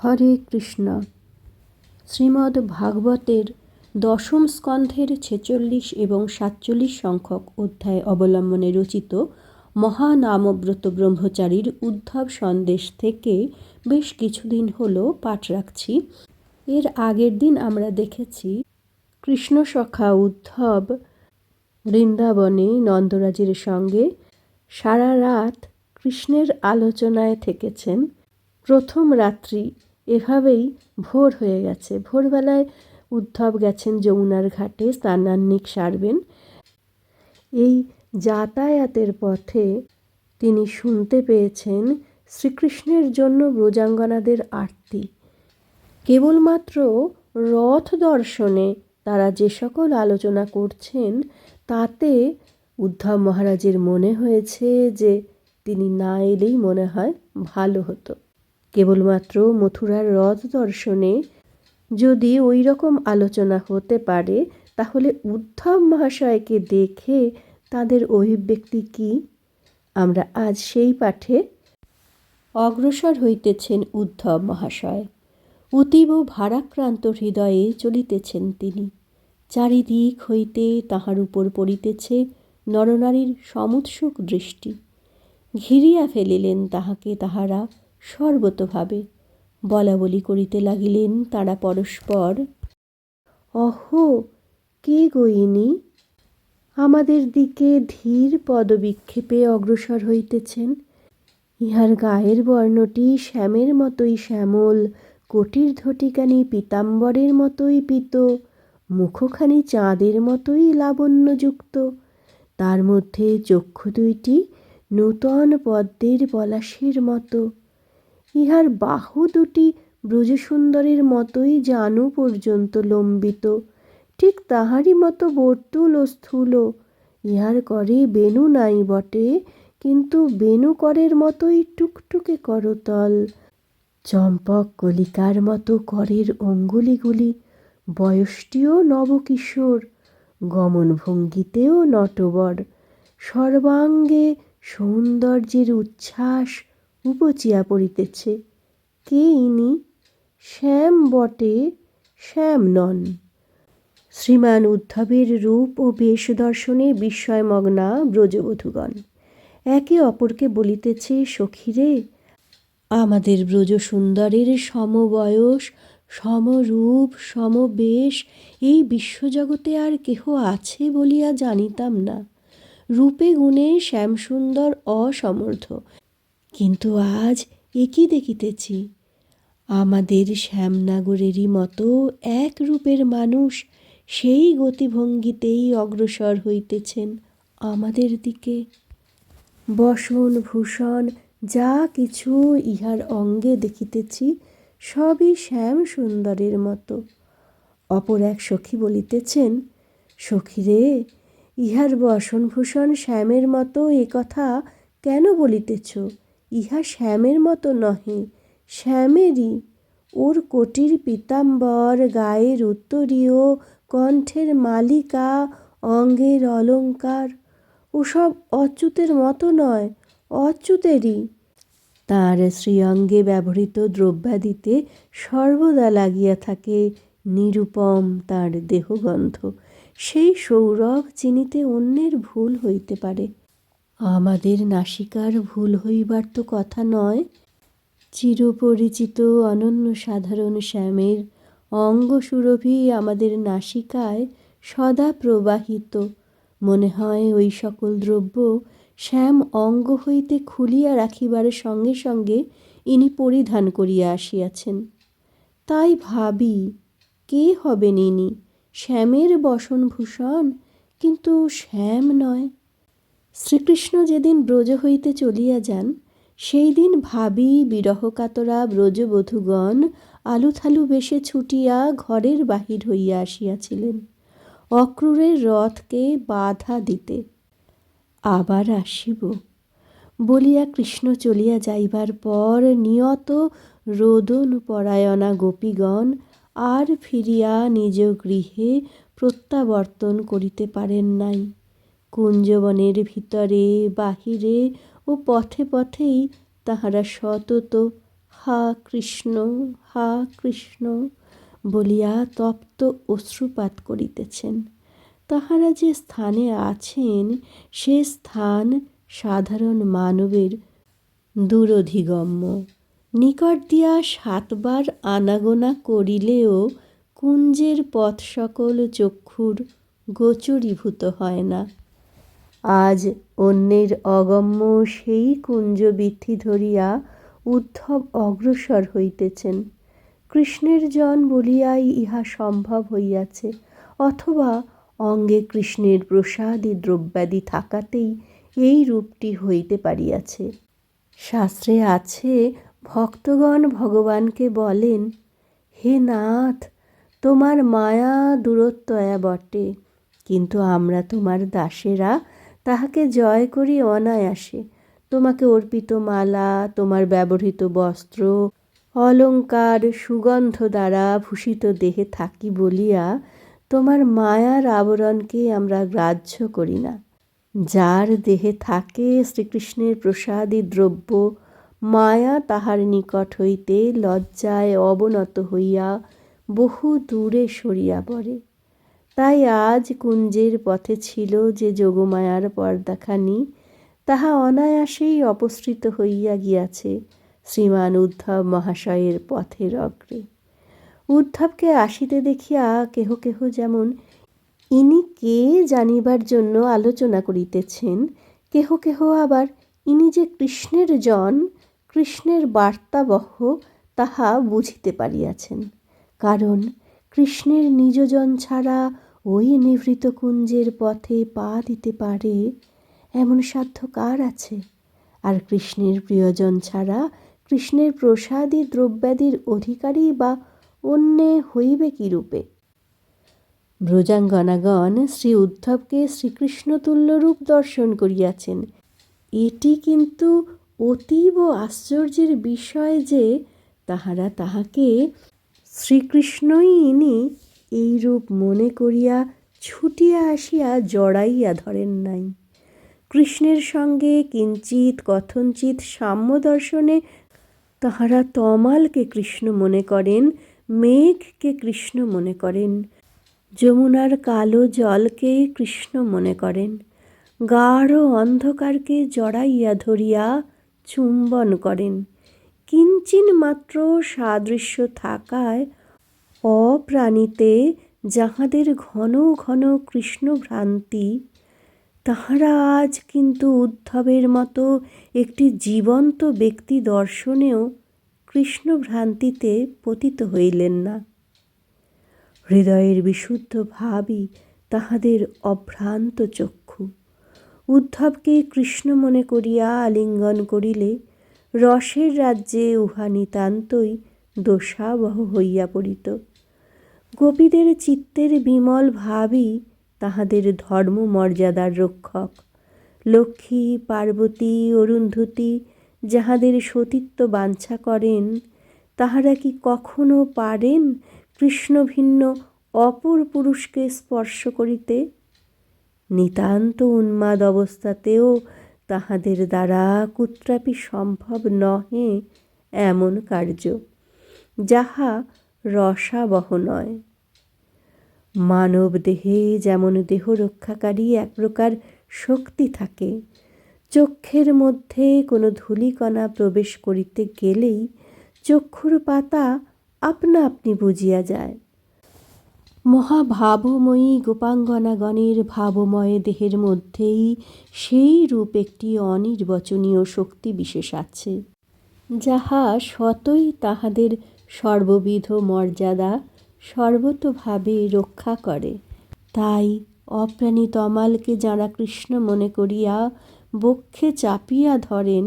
হরে কৃষ্ণ। শ্রীমদ্ ভাগবতের দশম স্কন্ধের 46 এবং 47 সংখ্যক অধ্যায় অবলম্বনে রচিত মহানামব্রত ব্রহ্মচারীর উদ্ধব সন্দেশ থেকে বেশ কিছুদিন হলো পাঠ রাখছি। এর আগের দিন আমরা দেখেছি কৃষ্ণ সখা উদ্ধব বৃন্দাবনে নন্দরাজের সঙ্গে সারা রাত কৃষ্ণের আলোচনায় থেকেছেন। প্রথম রাত্রি এভাবেই ভোর হয়ে গেছে। ভোরবেলায় উদ্ধব গেছেন যমুনার ঘাটে স্নানান্নিক সারবেন। এই যাতায়াতের পথে তিনি শুনতে পেয়েছেন শ্রীকৃষ্ণের জন্য ব্রজাঙ্গনাদের আরতি। কেবলমাত্র রথ দর্শনে তারা যে সকল আলোচনা করছেন তাতে উদ্ধব মহারাজের মনে হয়েছে যে তিনি না এলেই মনে হয় ভালো হতো। কেবলমাত্র মথুরার রথ দর্শনে যদি ওই রকম আলোচনা হতে পারে তাহলে উদ্ধব মহাশয়কে দেখে তাদের অভিব্যক্তি কী? আমরা আজ সেই পাঠে অগ্রসর হইতেছেন উদ্ধব মহাশয়। অতীব ভারাক্রান্ত হৃদয়ে চলিতেছেন তিনি। চারিদিক হইতে তাহার উপর পড়িতেছে নরনারীর সমুৎসুক দৃষ্টি। ঘিরিয়া ফেলিলেন তাহাকে তাহারা সর্বতোভাবে। বলাবলি করিতে লাগিলেন তারা পরস্পর, অহো কে গইনি? আমাদের দিকে ধীর পদবিক্ষেপে অগ্রসর হইতেছেন। ইহার গায়ের বর্ণটি শ্যামের মতোই শ্যামল, কোটির ধটিখানি পীতাম্বরের মতোই পীত, মুখখানি চাঁদের মতোই লাবণ্যযুক্ত, তার মধ্যে চক্ষু দুইটি নূতন পদ্মের পলাশের মতো। ইহার বাহু দুটি ব্রজসুন্দরের মতোই জানু পর্যন্ত লম্বিত, ঠিক তাহারই মতো বর্তুল ও স্থূল। ইহার করে বেণু নাই বটে, কিন্তু বেণু করের মতোই টুকটুকে করতল, চম্পক কলিকার মতো করের অঙ্গুলিগুলি, বয়সটিও নবকিশোর, গমনভঙ্গিতেও নটবর, সর্বাঙ্গে সৌন্দর্যের উচ্ছ্বাস উপচিয়া পড়িতেছে। কে ইনি? শ্যাম বটে, শ্যাম নন। শ্রীমান উদ্ধবের রূপ ও বেশ দর্শনে বিস্ময়মগ্না ব্রজবধূগণ একে অপরকে বলিতেছে, সখীরে, আমাদের ব্রজসুন্দরের সমবয়স, সমরূপ, সমবেশ এই বিশ্বজগতে আর কেহ আছে বলিয়া জানিতাম না। রূপে গুণে শ্যামসুন্দর অসমর্থ, কিন্তু আজ একই দেখিতেছি। আমাদের শ্যামনাগরেরই মতো এক রূপের মানুষ সেই গতিভঙ্গিতেই অগ্রসর হইতেছেন আমাদের দিকে। বসন ভূষণ যা কিছু ইহার অঙ্গে দেখিতেছি সবই শ্যাম সুন্দরের মতো। অপর এক সখী বলিতেছেন, সখীরে, ইহার বসনভূষণ শ্যামের মতো এ কথা কেন বলিতেছ? ইহা শ্যামের মতো নহে, শ্যামেরই। ওর কোটির পীতাম্বর, গায়ের উত্তরীয়, কণ্ঠের মালিকা, অঙ্গের অলঙ্কার ওসব অচ্যুতের মতো নয়, অচ্যুতেরই। তাঁর শ্রীঅঙ্গে ব্যবহৃত দ্রব্যাদিতে সর্বদা লাগিয়া থাকে নিরুপম তাঁর দেহগন্ধ। সেই সৌরভ চিনিতে অন্যের ভুল হইতে পারে, আমাদের নাসিকার ভুল হইবার তো কথা নয়। চিরপরিচিত অনন্য সাধারণ শ্যামের অঙ্গসুরভি আমাদের নাসিকায় সদা প্রবাহিত। মনে হয় ওই সকল দ্রব্য শ্যাম অঙ্গ হইতে খুলিয়া রাখিবার সঙ্গে সঙ্গে ইনি পরিধান করিয়া আসিয়াছেন। তাই ভাবি, কে হবেন ইনি? শ্যামের বসনভূষণ, কিন্তু শ্যাম নয়। শ্রীকৃষ্ণ যেদিন ব্রজ হইতে চলিয়া যান সেই দিন ভাবি বিরহকাতরা ব্রজবধূগণ আলুথালু বেশে ছুটিয়া ঘরের বাহির হইয়া আসিয়াছিলেন অক্রূরের রথকে বাধা দিতে। আবার আসিব বলিয়া কৃষ্ণ চলিয়া যাইবার পর নিয়ত রোদন পরায়ণা গোপীগণ আর ফিরিয়া নিজ গৃহে প্রত্যাবর্তন করিতে পারেন নাই। কুঞ্জবনের ভিতরে বাহিরে ও পথে পথেই তাহারা সতত হা কৃষ্ণ, হা কৃষ্ণ বলিয়া তপ্ত অশ্রুপাত করিতেছেন। তাহারা যে স্থানে আছেন সে স্থান সাধারণ মানবের দূরধিগম্য। নিকট দিয়া 7 বার আনাগোনা করিলেও কুঞ্জের পথ সকল চক্ষুর গোচরীভূত হয় না। আজ অন্যের অগম্য সেই কুঞ্জবীথি ধরিয়া উদ্ধব অগ্রসর হইতেছেন। কৃষ্ণের জন বলিয়াই ইহা সম্ভব হইয়াছে, অথবা অঙ্গে কৃষ্ণের প্রসাদী দ্রব্যাদি থাকাতেই এই রূপটি হইতে পারিয়াছে। শাস্ত্রে আছে, ভক্তগণ ভগবানকে বলেন, হে নাথ, তোমার মায়া দূরত্বয়া বটে, কিন্তু আমরা তোমার দাসেরা তাহাকে জয় করি অনায়াসে। তোমাকে অর্পিত মালা, তোমার ব্যবহৃত বস্ত্র, অলঙ্কার, সুগন্ধ দ্বারা ভূষিত দেহে থাকি বলিয়া তোমার মায়ার আবরণকে আমরা গ্রাহ্য করি না। যার দেহে থাকে শ্রীকৃষ্ণের প্রসাদী দ্রব্য, মায়া তাহার নিকট হইতে লজ্জায় অবনত হইয়া বহু দূরে সরিয়া পড়ে। তাই আজ কুঞ্জের পথে ছিল যে যোগমায়ার পর্দাখানি, তাহা অনায়াসেই অপসৃত হইয়া গিয়াছে শ্রীমান উদ্ধব মহাশয়ের পথের অগ্রে। উদ্ধবকে আসিতে দেখিয়া কেহ কেহ যেমন ইনি কে জানিবার জন্য আলোচনা করিতেছেন, কেহ কেহ আবার ইনি যে কৃষ্ণের জন, কৃষ্ণের বার্তাবহ, তাহা বুঝিতে পারিয়াছেন। কারণ কৃষ্ণের নিজজন ছাড়া ওই নিভৃত কুঞ্জের পথে পা দিতে পারে এমন সাধ্য কার আছে? আর কৃষ্ণের প্রিয়জন ছাড়া কৃষ্ণের প্রসাদী দ্রব্যাদির অধিকারী বা অন্যে হইবে কি রূপে? ব্রজাঙ্গনাগণ শ্রী উদ্ধবকে শ্রীকৃষ্ণতুল্য রূপ দর্শন করিয়াছেন। এটি কিন্তু অতীব আশ্চর্যের বিষয় যে তাহারা তাহাকে শ্রীকৃষ্ণই ইনি এই রূপ মনে করিয়া ছুটিয়া আসিয়া জড়াইয়া ধরেন নাই। কৃষ্ণের সঙ্গে কিঞ্চিৎ কথঞ্চিৎ সাম্য দর্শনে তাহারা তমালকে কৃষ্ণ মনে করেন, মেঘকে কৃষ্ণ মনে করেন, যমুনার কালো জলকে কৃষ্ণ মনে করেন, গাঢ় অন্ধকারকে জড়াইয়া ধরিয়া চুম্বন করেন। কিঞ্চিন মাত্র সাদৃশ্য থাকায় অপ্রাণিতে যাহাদের ঘন ঘন কৃষ্ণভ্রান্তি, তাহারা আজ কিন্তু উদ্ধবের মতো একটি জীবন্ত ব্যক্তি দর্শনেও কৃষ্ণভ্রান্তিতে পতিত হইলেন না। হৃদয়ের বিশুদ্ধ ভাবই তাহাদের অভ্রান্ত চক্ষু। উদ্ধবকে কৃষ্ণ মনে করিয়া আলিঙ্গন করিলে রসের রাজ্যে উহা নিতান্তই দোষাবহ হইয়া পড়িত। গোপীদের চিত্তের বিমল ভাবই তাহাদের ধর্ম মর্যাদার রক্ষক। লক্ষ্মী, পার্বতী, অরুন্ধতী যাহাদের সতীত্ব বাঞ্ছা করেন, তাহারা কি কখনো পারেন কৃষ্ণ ভিন্ন অপর পুরুষকে স্পর্শ করিতে? নিতান্ত উন্মাদ অবস্থাতেও তাহাদের দ্বারা কুত্রাপি সম্ভব নহে এমন কার্য, যাহা রসাবহ নয়। মানব দেহে যেমন দেহ রক্ষাকারী এক প্রকার শক্তি থাকে, চক্ষের মধ্যে কোনো ধূলিকণা প্রবেশ করিতে গেলেই চক্ষুর পাতা আপনা আপনি বুজিয়া যায়। মহাভাবময়ী গোপাঙ্গনাগণের ভাবময় দেহের মধ্যেই সেই রূপ একটি অনির্বচনীয় শক্তি বিশেষ আছে, যাহা স্বতই তাহাদের সর্ববিধ মর্যাদা সর্বতোভাবে রক্ষা করে। তাই অপ্রাণী তমালকে যাঁরা কৃষ্ণ মনে করিয়া বক্ষে চাপিয়া ধরেন,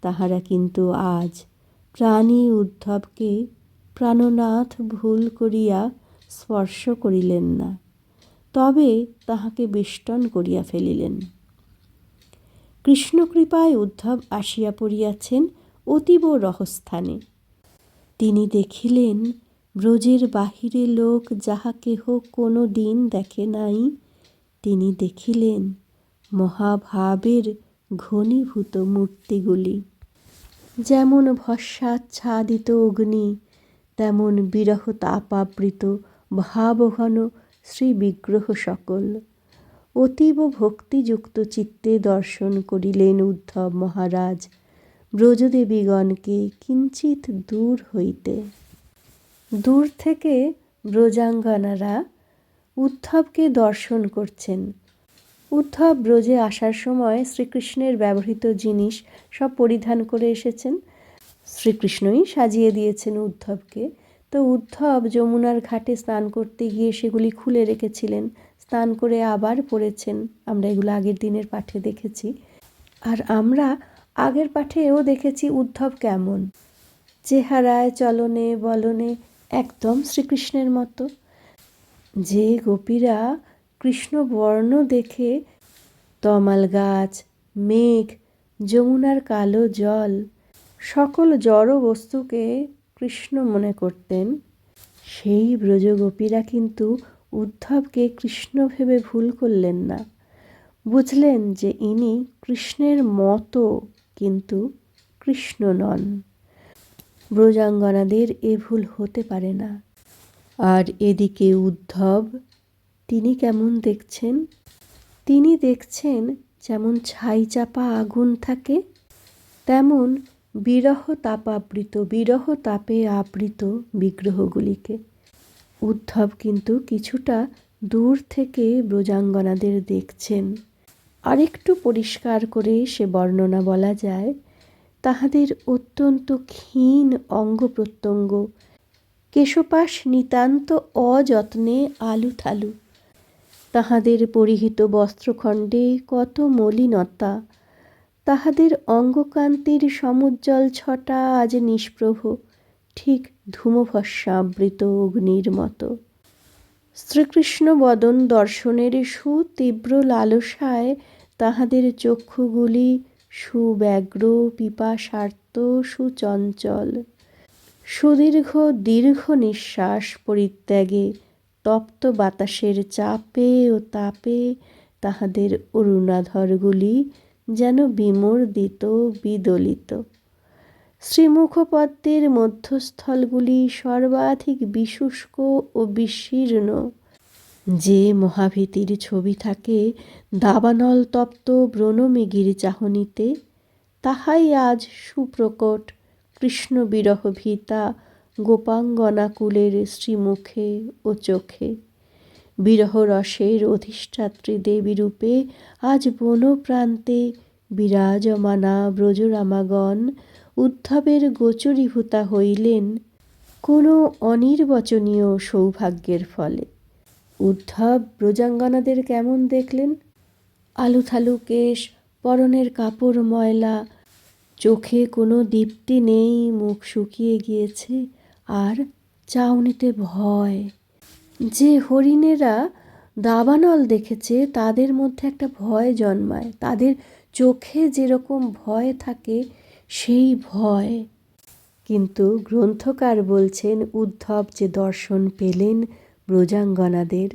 তাহারা কিন্তু আজ প্রাণী উদ্ধবকে প্রাণনাথ ভুল করিয়া স্পর্শ করিলেন না, তবে তাহাকে বেষ্টন করিয়া ফেলিলেন। কৃষ্ণকৃপায় উদ্ধব আসিয়া পড়িয়াছেন অতীব রহস্থানে। তিনি দেখিলেন ব্রজের বাহিরে লোক যাহা কেহ কোনো দিন দেখে নাই, তিনি দেখিলেন মহাভাবের ঘনীভূত মূর্তিগুলি। যেমন ভস্মাচ্ছাদিত অগ্নি, তেমন বিরহ তাপাবৃত ভাবঘন শ্রীবিগ্রহ সকল। অতীব ভক্তিযুক্ত চিত্তে দর্শন করিলেন উদ্ধব মহারাজ ব্রজদেবীগণকে কিঞ্চিৎ দূর হইতে। দূর থেকে ব্রজাঙ্গনারা উদ্ধবকে দর্শন করছেন। উদ্ধব ব্রজে আসার সময় শ্রীকৃষ্ণের ব্যবহৃত জিনিস সব পরিধান করে এসেছেন। শ্রীকৃষ্ণই সাজিয়ে দিয়েছেন উদ্ধবকে। তো উদ্ধব যমুনার ঘাটে স্নান করতে গিয়ে সেগুলি খুলে রেখেছিলেন, স্নান করে আবার পরেছেন। আমরা এগুলো আগের দিনের পাঠে দেখেছি। আর আমরা আগের পাঠেও দেখেছি উদ্ধব কেমন, চেহারায় চলনে বলনে একদম শ্রীকৃষ্ণের মতো। যে গোপীরা কৃষ্ণ বর্ণ দেখে তমাল গাছ, মেঘ, যমুনার কালো জল সকল জড় বস্তুকে কৃষ্ণ মনে করতেন, সেই ব্রজগোপীরা কিন্তু উদ্ধবকে কৃষ্ণ ভেবে ভুল করলেন না। বুঝলেন যে ইনি কৃষ্ণের মতো, কিন্তু কৃষ্ণ নন। ব্রজাঙ্গনাদের এ ভুল হতে পারে না। আর এদিকে উদ্ধব, তিনি কেমন দেখছেন? তিনি দেখছেন যেমন ছাই চাপা আগুন থাকে, তেমন বিরহ তাপাবৃত, বিরহ তাপে আবৃত বিগ্রহগুলিকে। উদ্ধব কিন্তু কিছুটা দূর থেকে ব্রজাঙ্গনাদের দেখছেন। আরেকটু পরিষ্কার করে সে বর্ণনা বলা যায়, তাহাদের অত্যন্ত ক্ষীণ অঙ্গ প্রত্যঙ্গ, কেশপাশ নিতান্ত অযত্নে আলুথালু, তাহাদের পরিহিত বস্ত্রখণ্ডে কত মলিনতা, তাহাদের অঙ্গকান্তির সমুজ্জ্বল ছটা আজ নিষ্প্রভ, ঠিক ধূমভস্মাবৃত অগ্নির মতো। শ্রীকৃষ্ণ বদন দর্শনের সুতীব্র লালসায় তাহাদের চক্ষুগুলি সুব্যগ্র, পিপাসার্ত, সুচঞ্চল। সুদীর্ঘ দীর্ঘ নিঃশ্বাস পরিত্যাগে তপ্ত বাতাসের চাপে ও তাপে তাহাদের অরুণাধরগুলি যেন বিমর্দিত, বিদলিত। শ্রীমুখপদ্মের মধ্যস্থলগুলি সর্বাধিক বিশুষ্ক ও বিশীর্ণ। যে মহাভীতির ছবি থাকে দাবানল তপ্ত ব্রণমেঘের চাহনিতে, তাহাই আজ সুপ্রকট কৃষ্ণ বিরহ ভীতা গোপাঙ্গনাকুলের শ্রীমুখে ও চোখে। বিরহ রসের অধিষ্ঠাত্রী দেবীরূপে আজ বনপ্রান্তে বিরাজমানা ব্রজরামাগণ উদ্ধবের গোচরীভূতা হইলেন কোনো অনির্বচনীয় সৌভাগ্যের ফলে। উদ্ধব ব্রজাঙ্গনাদের কেমন দেখলেন? আলুথালু কেশ, পরনের কাপড় ময়লা, চোখে কোনো দীপ্তি নেই, মুখ শুকিয়ে গিয়েছে, আর চাউনিতে ভয়। যে হরিণেরা দাবানল দেখেছে তাদের মধ্যে একটা ভয় জন্মায়, তাদের চোখে যেরকম ভয় থাকে সেই ভয়। কিন্তু গ্রন্থকার বলছেন উদ্ধব যে দর্শন পেলেন ব্রজাঙ্গনাদের,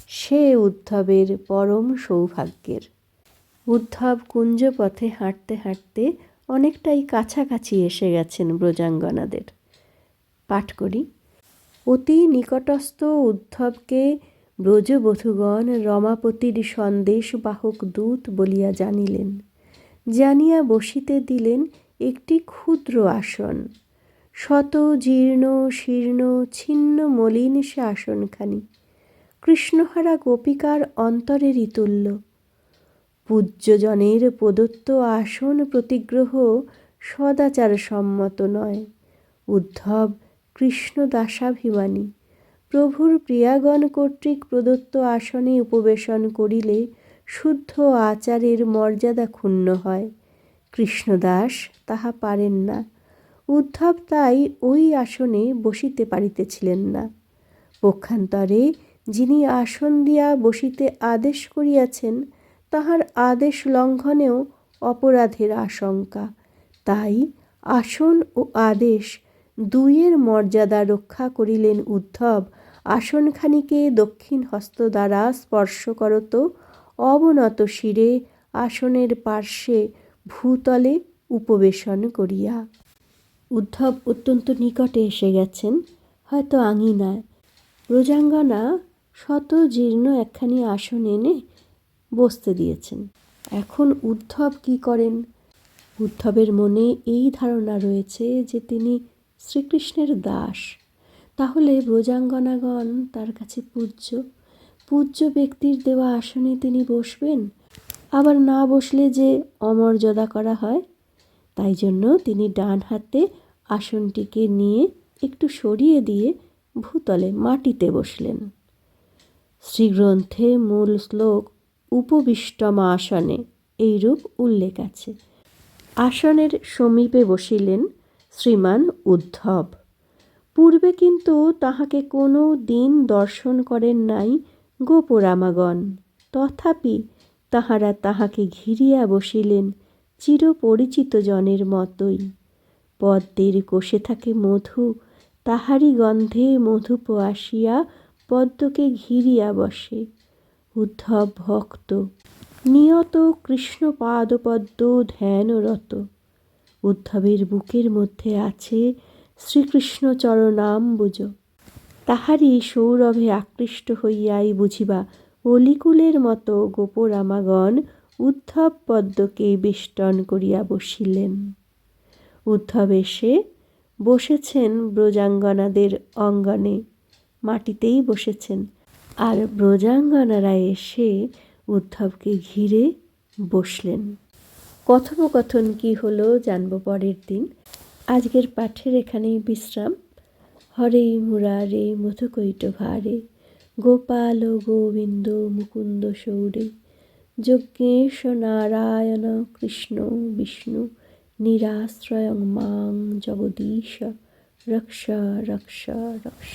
সে উদ্ধবের পরম সৌভাগ্যের। উদ্ধব কুঞ্জপথে হাঁটতে হাঁটতে অনেকটাই কাছাকাছি এসে গেছেন ব্রজাঙ্গনাদের। পাঠ করি। অতি নিকটস্থ উদ্ধবকে ব্রজবধূগণ রমাপতির সন্দেশ বাহক দূত বলিয়া জানিলেন। জানিয়া বসিতে দিলেন একটি ক্ষুদ্র আসন। শত জীর্ণ শীর্ণ ছিন্ন মলিন সে আসনখানি কৃষ্ণহারা গোপিকার অন্তরেরই তুল্য। পূজ্যজনের প্রদত্ত আসন প্রতিগ্রহ সদাচার সম্মত নয়। উদ্ধব কৃষ্ণদাসাভিমানী, প্রভুর প্রিয়াগণ কর্তৃক প্রদত্ত আসনে উপবেশন করিলে শুদ্ধ আচারের মর্যাদা ক্ষুণ্ণ হয়। কৃষ্ণদাস তাহা পারেন না। উদ্ধব তাই ওই আসনে বসিতে পারিতেছিলেন না। পক্ষান্তরে যিনি আসন দিয়া বসিতে আদেশ করিয়াছেন, তাহার আদেশ লঙ্ঘনেও অপরাধের আশঙ্কা। তাই আসন ও আদেশ দুইয়ের মর্যাদা রক্ষা করিলেন উদ্ধব। আসনখানিকে দক্ষিণ হস্ত দ্বারা স্পর্শ করত অবনত শিরে আসনের পার্শ্বে ভূতলে উপবেশন করিয়া। উদ্ধব অত্যন্ত নিকটে এসে গেছেন, হয়তো আঙিনায়। ব্রজাঙ্গনা শত জীর্ণ একখানি আসন এনে বসতে দিয়েছেন। এখন উদ্ধব কি করেন? উদ্ধবের মনে এই ধারণা রয়েছে যে তিনি শ্রীকৃষ্ণের দাস, তাহলে ব্রজাঙ্গনাগণ তার কাছে পূজ্য। পূজ্য ব্যক্তির দেওয়া আসনে তিনি বসবেন, আবার না বসলে যে অমর্যাদা করা হয়। তাই জন্য তিনি ডান হাতে আসনটিকে নিয়ে একটু সরিয়ে দিয়ে ভূতলে মাটিতে বসলেন। শ্রীগ্রন্থে মূল শ্লোক উপবিষ্টম আসনে এইরূপ উল্লেখ আছে। আসনের সমীপে বসিলেন শ্রীমান উদ্ধব। পূর্বে কিন্তু তাহাকে কোনো দিন দর্শন করেন নাই গোপরামাগণ, তথাপি তাহারা তাহাকে ঘিরিয়া বসিলেন চিরপরিচিত জনের মতোই। পদ্মের কোষে থাকে মধু, তাহারই গন্ধে মধুপ আসিয়া পদ্মকে ঘিরিয়া বসে। উদ্ধব ভক্ত, নিয়ত কৃষ্ণ পাদপদ্ম ধ্যানরত। উদ্ধবের বুকের মধ্যে আছে শ্রীকৃষ্ণ চরণাম্বুজ। তাহারই সৌরভে আকৃষ্ট হইয়াই বুঝিবা অলিকুলের মতো গোপরামাগণ উদ্ধব পদ্মকে বেষ্টন করিয়া বসিলেন। উদ্ধব এসে বসেছেন ব্রজাঙ্গনাদের অঙ্গনে, মাটিতেই বসেছেন, আর ব্রজাঙ্গনারা এসে উদ্ধবকে ঘিরে বসলেন। কথোপকথন কি হলো জানব পরের দিন। আজকের পাঠের এখানেই বিশ্রাম। হরে মুরারে মধুকৈটভারে গোপাল গোবিন্দ মুকুন্দ সৌরে যজ্ঞেশ নারায়ণ কৃষ্ণ বিষ্ণু নিরাশ্রয়ং মাং জগদীশ রক্ষ রক্ষ রক্ষ।